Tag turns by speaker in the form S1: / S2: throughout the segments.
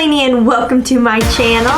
S1: Laynie and welcome to my channel.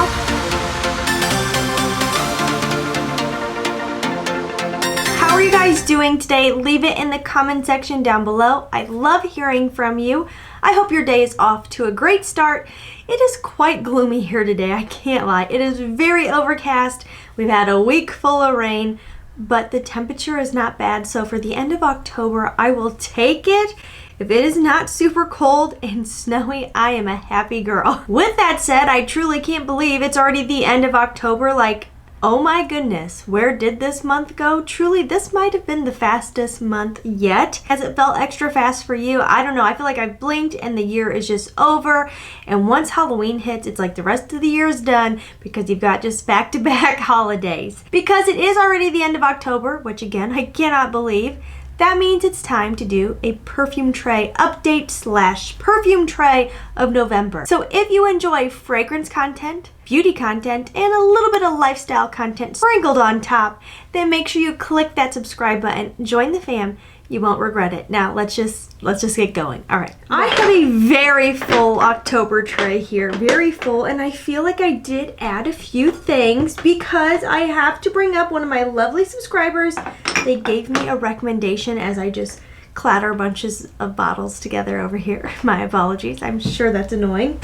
S1: How are you guys doing today? Leave it in the comment section down below. I love hearing from you. I hope your day is off to a great start. It is quite gloomy here today, I can't lie. It is very overcast. We've had a week full of rain, but the temperature is not bad. So for the end of October, I will take it. If it is not super cold and snowy, I am a happy girl. With that said, I truly can't believe it's already the end of October. Like, oh my goodness, where did this month go? Truly, this might have been the fastest month yet. Has it felt extra fast for you? I don't know. I feel like I've blinked and the year is just over. And once Halloween hits, it's like the rest of the year is done because you've got just back-to-back holidays. Because it is already the end of October, which again, I cannot believe. That means it's time to do a perfume tray update / perfume tray of November. So if you enjoy fragrance content, beauty content, and a little bit of lifestyle content sprinkled on top, then make sure you click that subscribe button, join the fam. You won't regret it. Now let's just get going. All right. I have a very full October tray here, very full, and I feel like I did add a few things because I have to bring up one of my lovely subscribers. They gave me a recommendation as I just clatter bunches of bottles together over here. My apologies. I'm sure that's annoying.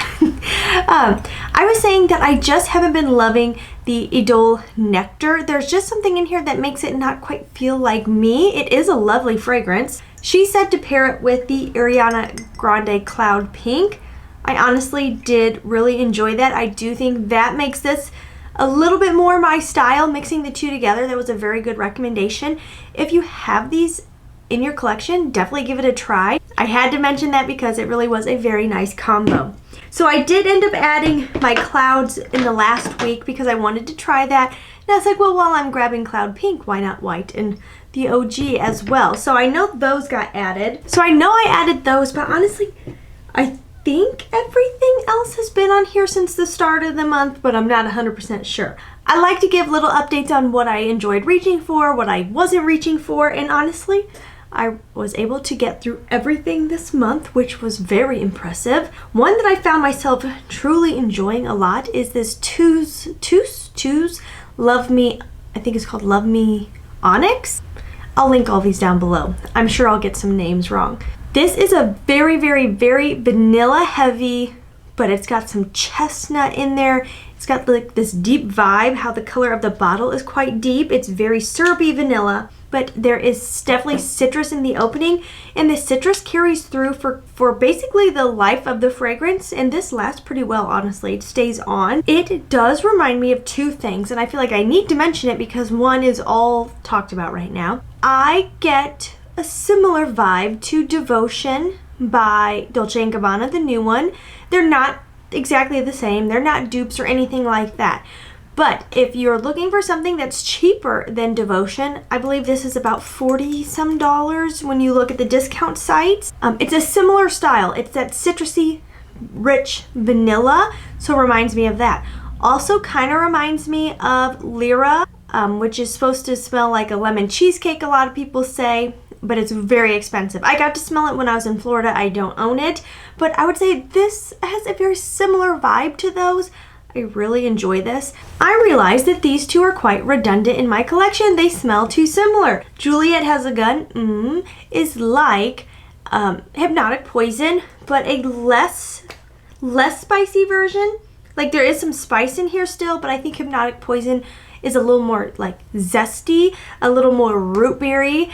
S1: I was saying that I just haven't been loving the Idole Nectar. There's just something in here that makes it not quite feel like me. It is a lovely fragrance. She said to pair it with the Ariana Grande Cloud Pink. I honestly did really enjoy that. I do think that makes this a little bit more my style, mixing the two together. That was a very good recommendation. If you have these in your collection, definitely give it a try. I had to mention that because it really was a very nice combo. So I did end up adding my clouds in the last week because I wanted to try that. And I was like, well, while I'm grabbing Cloud Pink, why not white and the OG as well? So I know those got added. So I know I added those, but honestly, I think everything else has been on here since the start of the month, but I'm not 100% sure. I like to give little updates on what I enjoyed reaching for, what I wasn't reaching for, and honestly, I was able to get through everything this month, which was very impressive. One that I found myself truly enjoying a lot is this Two's Love Me, I think it's called Love Me Onyx. I'll link all these down below. I'm sure I'll get some names wrong. This is a very, very, very vanilla heavy, but it's got some chestnut in there. It's got like this deep vibe, how the color of the bottle is quite deep. It's very syrupy vanilla, but there is definitely citrus in the opening, and the citrus carries through for basically the life of the fragrance, and this lasts pretty well, honestly. It stays on. It does remind me of two things, and I feel like I need to mention it because one is all talked about right now. I get a similar vibe to Devotion by Dolce & Gabbana, the new one. They're not exactly the same. They're not dupes or anything like that. But if you're looking for something that's cheaper than Devotion, I believe this is about $40 some when you look at the discount sites. It's a similar style. It's that citrusy, rich vanilla, so it reminds me of that. Also kind of reminds me of Lyra, which is supposed to smell like a lemon cheesecake, a lot of people say, but it's very expensive. I got to smell it when I was in Florida. I don't own it, but I would say this has a very similar vibe to those. I really enjoy this. I realized that these two are quite redundant in my collection. They smell too similar. Juliet Has a Gun is like Hypnotic Poison, but a less spicy version. Like there is some spice in here still, but I think Hypnotic Poison is a little more like zesty, a little more root beery.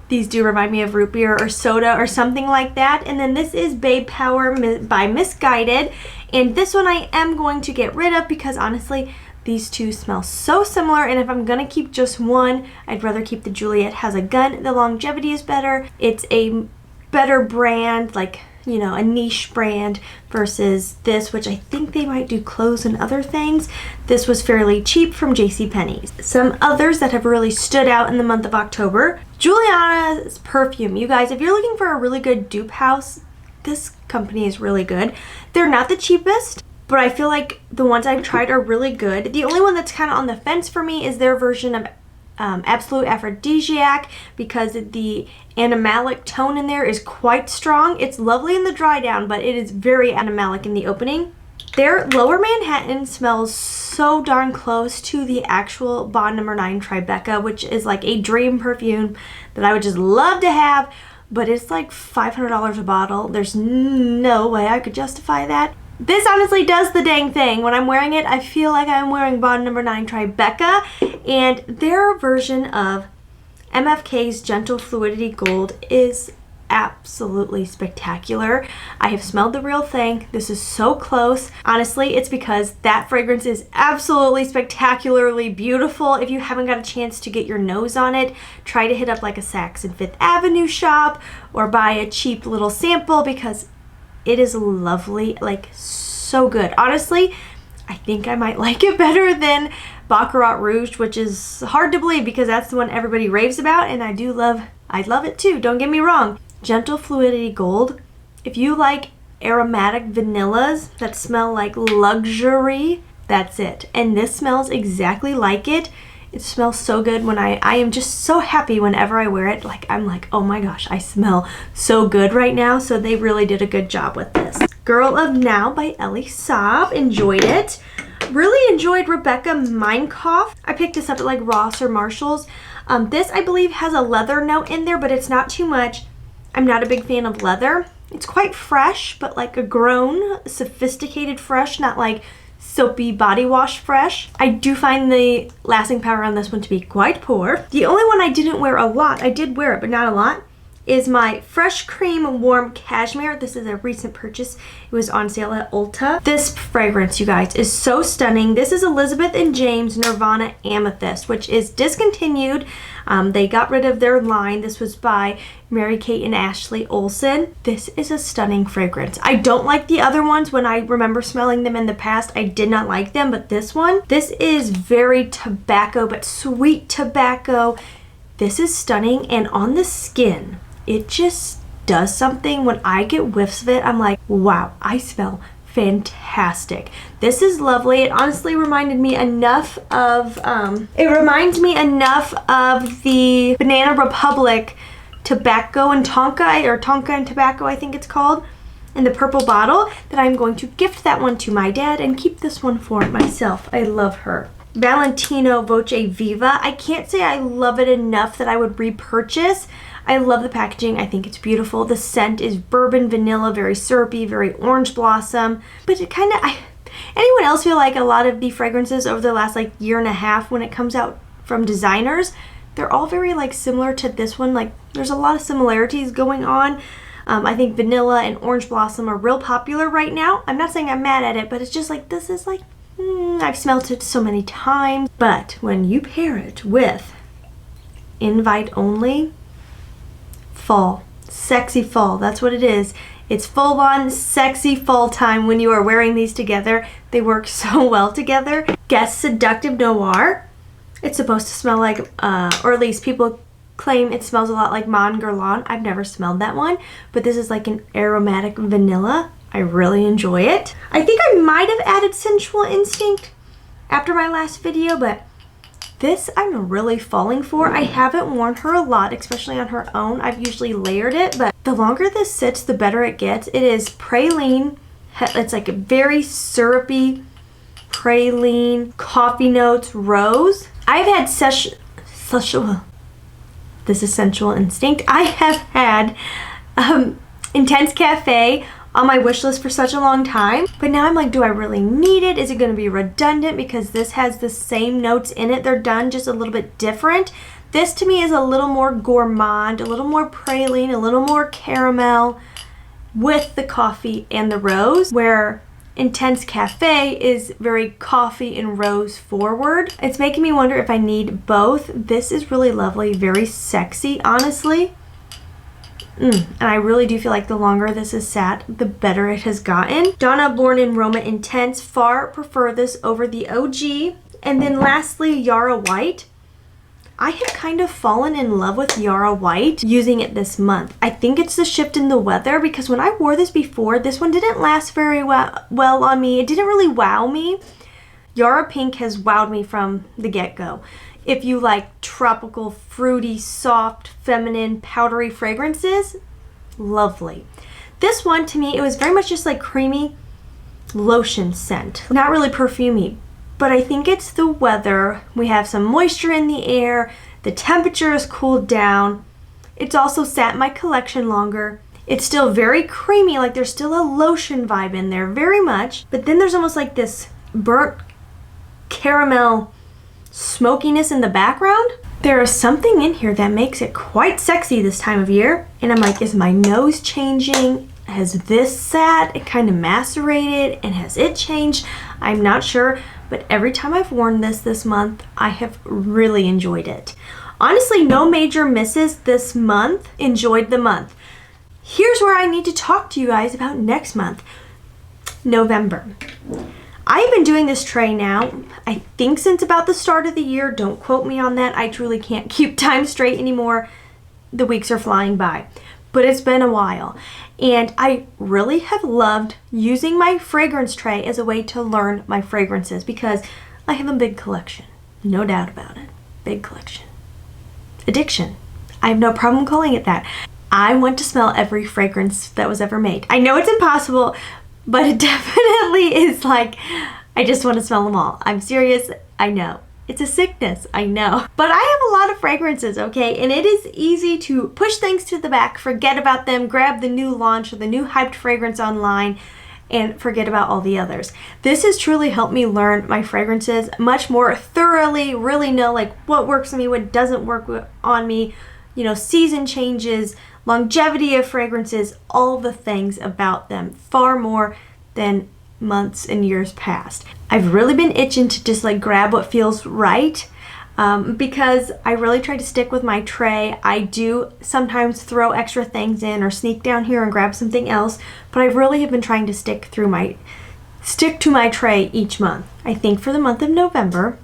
S1: These do remind me of root beer or soda or something like that. And then this is Babe Power by Missguided. And this one I am going to get rid of because honestly, these two smell so similar. And if I'm gonna keep just one, I'd rather keep the Juliet Has a Gun. The longevity is better. It's a better brand, like, you know, a niche brand versus this, which I think they might do clothes and other things. This was fairly cheap from JCPenney's. Some others that have really stood out in the month of October. Juliana's perfume. You guys, if you're looking for a really good dupe house, this company is really good. They're not the cheapest, but I feel like the ones I've tried are really good. The only one that's kind of on the fence for me is their version of Absolute Aphrodisiac, because the animalic tone in there is quite strong. It's lovely in the dry down, but it is very animalic in the opening. Their Lower Manhattan smells so darn close to the actual Bond No. 9 Tribeca, which is like a dream perfume that I would just love to have, but it's like $500 a bottle. There's no way I could justify that. This honestly does the dang thing. When I'm wearing it, I feel like I'm wearing Bond No. 9 Tribeca, and their version of MFK's Gentle Fluidity Gold is absolutely spectacular. I have smelled the real thing. This is so close. Honestly, it's because that fragrance is absolutely spectacularly beautiful. If you haven't got a chance to get your nose on it, try to hit up like a Saks and Fifth Avenue shop or buy a cheap little sample because it is lovely, like so good. Honestly, I think I might like it better than Baccarat Rouge, which is hard to believe because that's the one everybody raves about, and I love it too, don't get me wrong. Gentle Fluidity Gold, if you like aromatic vanillas that smell like luxury, that's it. And this smells exactly like it. It smells so good. When I am just so happy whenever I wear it. Like, I'm like, oh my gosh, I smell so good right now. So they really did a good job with this. Girl of Now by Elie Saab. Enjoyed it. Really enjoyed Rebecca Minkoff. I picked this up at like Ross or Marshall's. This, I believe, has a leather note in there, but it's not too much. I'm not a big fan of leather. It's quite fresh, but like a grown, sophisticated fresh, not like soapy body wash fresh. I do find the lasting power on this one to be quite poor. The only one I didn't wear a lot, I did wear it, but not a lot, is my Fresh Cream Warm Cashmere. This is a recent purchase. It was on sale at Ulta. This fragrance, you guys, is so stunning. This is Elizabeth and James Nirvana Amethyst, which is discontinued. They got rid of their line. This was by Mary-Kate and Ashley Olsen. This is a stunning fragrance. I don't like the other ones. When I remember smelling them in the past, I did not like them, but this one, this is very tobacco, but sweet tobacco. This is stunning, and on the skin, it just does something. When I get whiffs of it, I'm like, wow, I smell fantastic. This is lovely. It honestly reminded me enough of, it reminds me enough of the Banana Republic Tobacco and Tonka, or Tonka and Tobacco, I think it's called, in the purple bottle, that I'm going to gift that one to my dad and keep this one for myself. I love her. Valentino Voce Viva. I can't say I love it enough that I would repurchase. I love the packaging. I think it's beautiful. The scent is bourbon vanilla, very syrupy, very orange blossom. But it kind of, anyone else feel like a lot of the fragrances over the last like year and a half when it comes out from designers, they're all very like similar to this one. Like there's a lot of similarities going on. I think vanilla and orange blossom are real popular right now. I'm not saying I'm mad at it, but it's just like, this is like, I've smelled it so many times. But when you pair it with Invite Only, fall, sexy fall, that's what it is. It's full on sexy fall time when you are wearing these together. They work so well together. Guess Seductive Noir. It's supposed to smell like, or at least people claim it smells a lot like Mon Guerlain. I've never smelled that one, but this is like an aromatic vanilla. I really enjoy it. I think I might have added Sensual Instinct after my last video, but this I'm really falling for. I haven't worn her a lot, especially on her own. I've usually layered it, but the longer this sits, the better it gets. It is praline. It's like a very syrupy praline, coffee notes, rose. I've had this is Sensual Instinct. I have had Intense Cafe on my wish list for such a long time, but now I'm like, do I really need it? Is it going to be redundant because this has the same notes in it? They're done just a little bit different. This to me is a little more gourmand, a little more praline, a little more caramel with the coffee and the rose, where Intense Cafe is very coffee and rose forward. It's making me wonder if I need both. This is really lovely, very sexy, honestly. And I really do feel like the longer this is sat, the better it has gotten. Donna Born in Roma Intense. Far prefer this over the OG. And then lastly, Yara White. I have kind of fallen in love with Yara White using it this month. I think it's the shift in the weather, because when I wore this before, this one didn't last very well on me. It didn't really wow me. Yara Pink has wowed me from the get-go. If you like tropical, fruity, soft, feminine, powdery fragrances, lovely. This one, to me, it was very much just like creamy lotion scent. Not really perfumey, but I think it's the weather. We have some moisture in the air. The temperature has cooled down. It's also sat in my collection longer. It's still very creamy, like there's still a lotion vibe in there, very much. But then there's almost like this burnt caramel smokiness in the background. There is something in here that makes it quite sexy this time of year. And I'm like, is my nose changing? Has this sat? It kind of macerated, and has it changed? I'm not sure, but every time I've worn this month, I have really enjoyed it. Honestly, no major misses this month. Enjoyed the month. Here's where I need to talk to you guys about next month, November. I've been doing this tray now, I think since about the start of the year. Don't quote me on that. I truly can't keep time straight anymore. The weeks are flying by, but it's been a while. And I really have loved using my fragrance tray as a way to learn my fragrances because I have a big collection. No doubt about it. Big collection. Addiction. I have no problem calling it that. I want to smell every fragrance that was ever made. I know it's impossible, but it definitely is like, I just want to smell them all. I'm serious, I know. It's a sickness, I know. But I have a lot of fragrances, okay? And it is easy to push things to the back, forget about them, grab the new launch or the new hyped fragrance online, and forget about all the others. This has truly helped me learn my fragrances much more thoroughly, really know like what works on me, what doesn't work on me, you know, season changes, longevity of fragrances, all the things about them, far more than months and years past. I've really been itching to just like grab what feels right because I really try to stick with my tray. I do sometimes throw extra things in or sneak down here and grab something else, but I really have been trying to stick to my tray each month. I think for the month of November,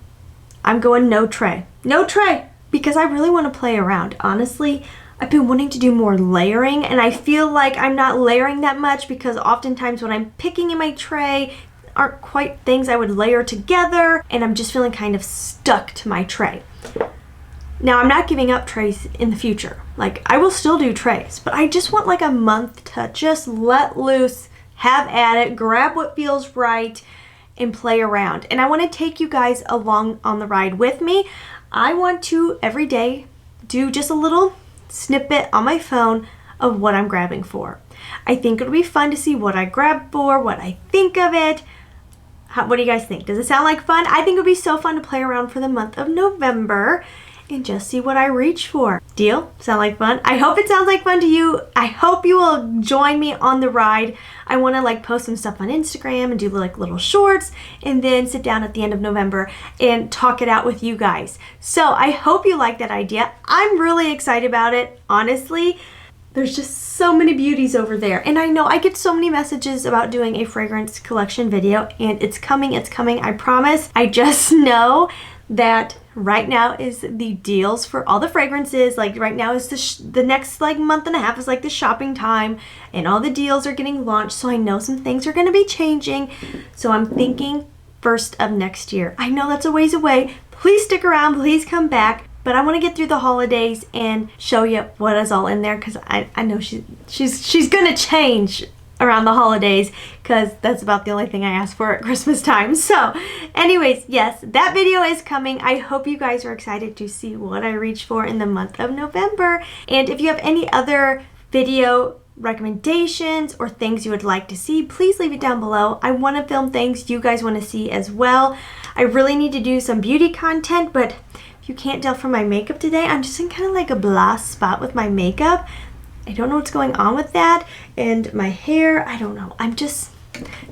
S1: I'm going no tray. No tray! Because I really want to play around. Honestly, I've been wanting to do more layering, and I feel like I'm not layering that much because oftentimes when I'm picking in my tray aren't quite things I would layer together, and I'm just feeling kind of stuck to my tray. Now, I'm not giving up trays in the future. Like, I will still do trays, but I just want like a month to just let loose, have at it, grab what feels right, and play around. And I want to take you guys along on the ride with me. I want to every day do just a little snippet on my phone of what I'm grabbing for. I think it'll be fun to see what I grab for, what I think of it. What do you guys think? Does it sound like fun? I think it'll be so fun to play around for the month of November and just see what I reach for. Deal? Sound like fun? I hope it sounds like fun to you. I hope you will join me on the ride. I want to like post some stuff on Instagram and do like little shorts and then sit down at the end of November and talk it out with you guys. So I hope you like that idea. I'm really excited about it, honestly. There's just so many beauties over there. And I know I get so many messages about doing a fragrance collection video, and it's coming, I promise. I just know that right now is the deals for all the fragrances. Like right now is the next like month and a half is like the shopping time, and all the deals are getting launched. So I know some things are going to be changing. So I'm thinking first of next year. I know that's a ways away. Please stick around. Please come back. But I want to get through the holidays and show you what is all in there, because I know she's going to change around the holidays, because that's about the only thing I ask for at Christmas time. So anyways, yes, that video is coming. I hope you guys are excited to see what I reach for in the month of November. And if you have any other video recommendations or things you would like to see, please leave it down below. I want to film things you guys want to see as well. I really need to do some beauty content, but if you can't tell from my makeup today, I'm just in kind of like a blah spot with my makeup. I don't know what's going on with that. And my hair, I don't know. I'm just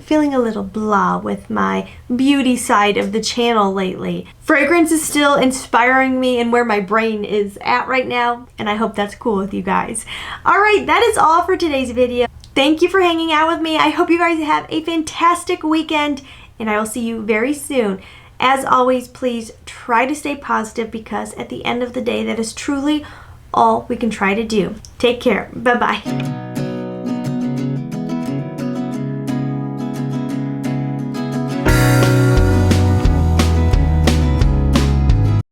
S1: feeling a little blah with my beauty side of the channel lately. Fragrance is still inspiring me and where my brain is at right now, and I hope that's cool with you guys. Alright, that is all for today's video. Thank you for hanging out with me. I hope you guys have a fantastic weekend, and I will see you very soon. As always, please try to stay positive, because at the end of the day, that is truly all we can try to do. Take care. Bye-bye.